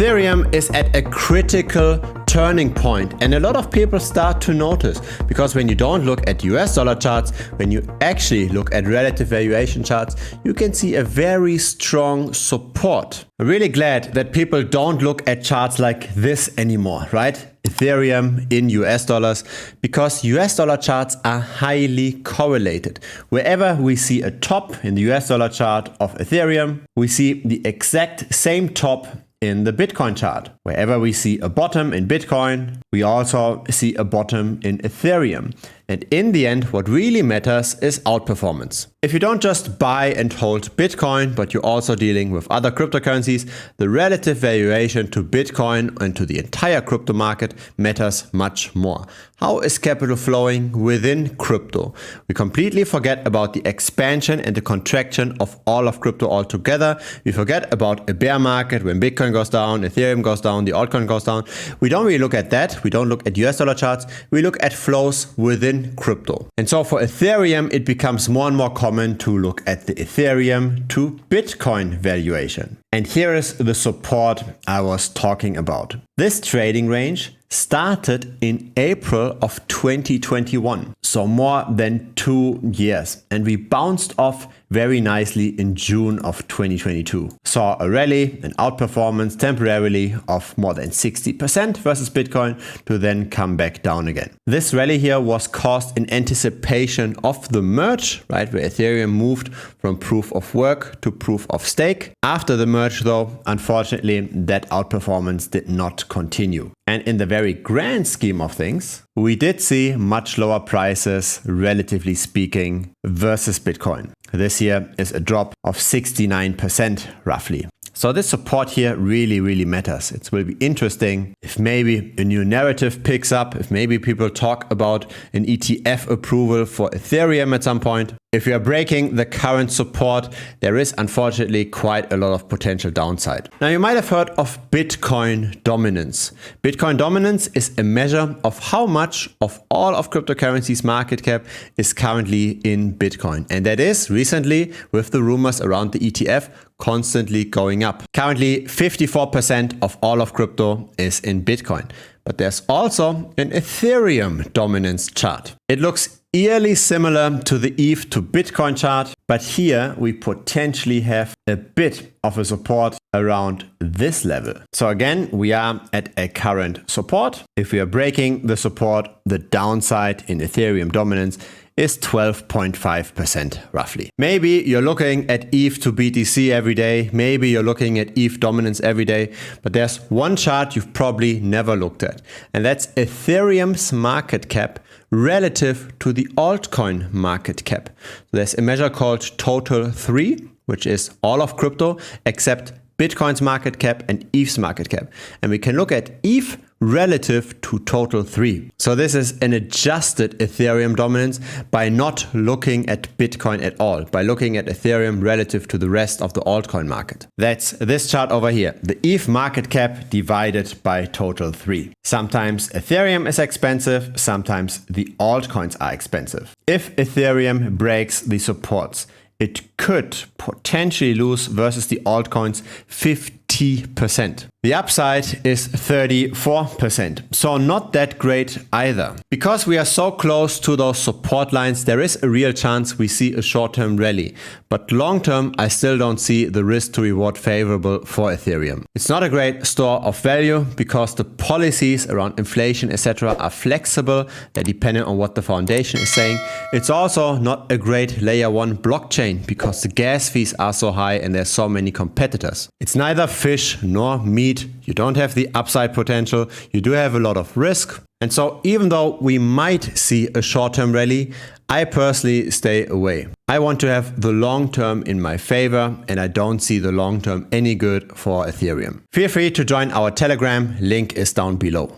Ethereum is at a critical turning point, and a lot of people start to notice, because when you don't look at US dollar charts, when you actually look at relative valuation charts, you can see a very strong support. I'm really glad that people don't look at charts like this anymore, right? Ethereum in US dollars, because US dollar charts are highly correlated. Wherever we see a top in the US dollar chart of Ethereum, we see the exact same top in the Bitcoin chart. Wherever we see a bottom in Bitcoin, we also see a bottom in Ethereum. And in the end, what really matters is outperformance. If you don't just buy and hold Bitcoin, but you're also dealing with other cryptocurrencies, the relative valuation to Bitcoin and to the entire crypto market matters much more. How is capital flowing within crypto? We completely forget about the expansion and the contraction of all of crypto altogether. We forget about a bear market when Bitcoin goes down, Ethereum goes down, the altcoin goes down. We don't really look at that. We don't look at US dollar charts. We look at flows within crypto. And so for Ethereum, it becomes more and more common to look at the Ethereum to Bitcoin valuation. And here is the support I was talking about. This trading range started in April of 2021, so more than 2 years, and we bounced off very nicely in June of 2022. Saw a rally, an outperformance temporarily of more than 60% versus Bitcoin to then come back down again. This rally here was caused in anticipation of the merge, right, where Ethereum moved from proof of work to proof of stake. After the merge though, unfortunately, that outperformance did not continue. And in the very grand scheme of things, we did see much lower prices, relatively speaking, versus Bitcoin. This here is a drop of 69% roughly. So this support here really matters. It will be interesting if maybe a new narrative picks up, if maybe people talk about an ETF approval for Ethereum at some point. If we are breaking the current support, there is unfortunately quite a lot of potential downside. Now you might have heard of Bitcoin dominance. Bitcoin dominance is a measure of how much of all of cryptocurrencies market cap is currently in Bitcoin. And that is recently, with the rumors around the ETF, constantly going up. Currently 54% of all of crypto is in Bitcoin. But there's also an Ethereum dominance chart. It looks eerily similar to the ETH to Bitcoin chart, but here we potentially have a bit of a support around this level. So again, we are at a current support. If we are breaking the support, the downside in Ethereum dominance is 12.5% roughly. Maybe you're looking at ETH to BTC every day. Maybe you're looking at ETH dominance every day. But there's one chart you've probably never looked at. And that's Ethereum's market cap relative to the altcoin market cap. So there's a measure called Total 3, which is all of crypto except Bitcoin's market cap and ETH's market cap. And we can look at ETH relative to Total 3. So this is an adjusted Ethereum dominance by not looking at Bitcoin at all, by looking at Ethereum relative to the rest of the altcoin market. That's this chart over here, the ETH market cap divided by Total 3. Sometimes Ethereum is expensive, sometimes the altcoins are expensive. If Ethereum breaks the supports, it could potentially lose versus the altcoins 50%. The upside is 34%, so not that great either. Because we are so close to those support lines, there is a real chance we see a short-term rally. But long-term, I still don't see the risk to reward favorable for Ethereum. It's not a great store of value because the policies around inflation, etc. are flexible. They're dependent on what the foundation is saying. It's also not a great layer 1 blockchain because the gas fees are so high and there's so many competitors. It's neither fish nor meat. You don't have the upside potential. You do have a lot of risk. And so even though we might see a short-term rally, I personally stay away. I want to have the long term in my favor, and I don't see the long term any good for Ethereum. Feel free to join our Telegram. Link is down below.